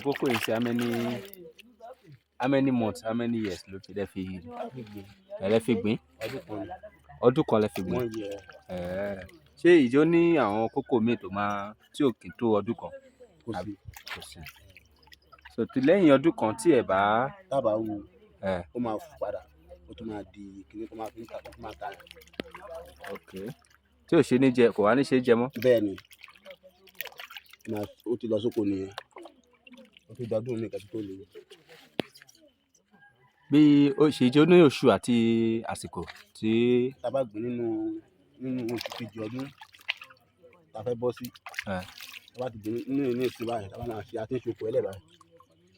Cocoa is how many months, how many years ló fi dẹ́ fi ẹ̀rẹ́ fi gbìn? Ọdún kan lẹ fi gbìn. 1 year. Ṣé ìjọ ní àwọn kókò míì tó máa tí ò kì í tó ọdún kan? Kò sí. So ti lẹ́yìn ọdún kan tí ẹ bá tábà wù ó máa fò padà ó tún máa di kíní tó máa fi ń ta tó máa ta. Ok. Tí ò ṣe ní jẹ kò wá ní ṣe jẹ mọ́. Bẹ́ẹ̀ ni ó ti lọ sóko nìyẹn ó ti dọdún mi kẹ́tù tó lè. Bí ó ṣe jẹ́ ní oṣù àti àsìkò tí. Tá bá gbìn nínú oṣù kejì ọdún tá fẹ́ bọ́ sí. Tá bá ti gbìn nínú ìsìn báyìí tá bá máa ṣe àti ìṣòkò ẹlẹ́ báyìí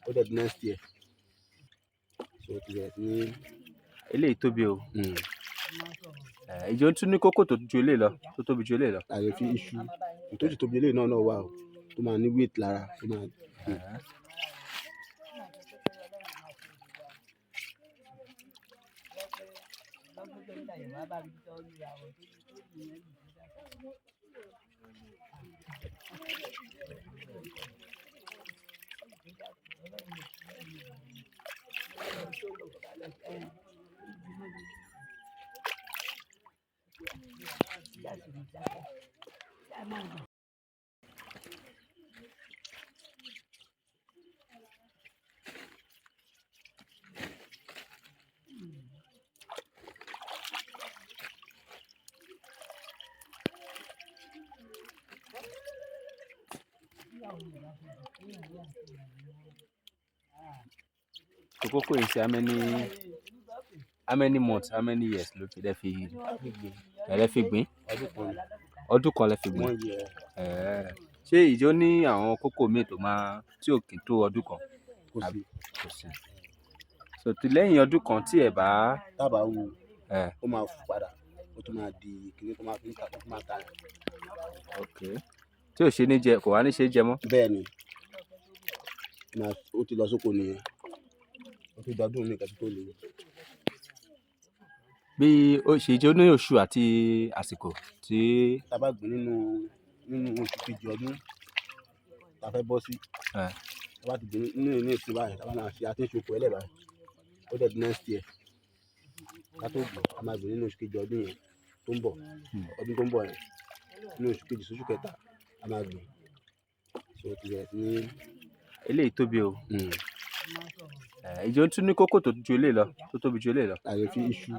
ó dẹ̀ di next year. So ti bẹ̀rẹ̀ sí ní. Eléyìí tóbi o. Ìjọ tún ní kókò tó ju eléyìí lọ tó tóbi ju eléyìí lọ. Àyè fi iṣu tó ti tóbi eléyìí náà wà o tó máa ní weight lára tó máa. Cocoa is how many months, how many years ló fi dẹ́ fi ẹ̀rẹ́ fi gbìn? Ọdún kan lẹ fi gbìn. 1 year. Ṣé ìjọ ní àwọn kókò míì tó máa tí ò kì í tó ọdún kan? Kò sí. So ti lẹ́yìn ọdún kan tí ẹ bá. tábà wù ó máa fò padà ó tún máa di kíní tó máa fi ń ta tó máa ta. Ok. Tí ò ṣe ní jẹ kò wá ní ṣe jẹ mọ́. Bẹ́ẹ̀ ni ó ti lọ sóko nìyẹn ó ti dọdún mi kẹ́tù tó lè. Bí ó ṣe jẹ́ ní oṣù àti àsìkò tí. Tá bá gbìn nínú oṣù kejì ọdún tá fẹ́ bọ́ sí. Tá bá ti gbìn nínú ìsìn báyìí tá bá máa ṣe àti ìṣòkò ẹlẹ́ báyìí ó dẹ̀ di next year. Ká tó gbìn a máa gbìn nínú oṣù kejì ọdún yẹn tó ń bọ̀ ọdún tó ń bọ̀ yẹn nínú oṣù kejì sóṣù kẹta a máa gbìn. So ti bẹ̀rẹ̀ sí ní. Eléyìí tóbi o. Ìjọ tún ní kókò tó ju eléyìí lọ tó tóbi ju eléyìí lọ. Àyè fi iṣu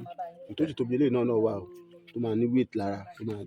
tó ti tóbi eléyìí náà wà o tó máa ní weight lára tó máa.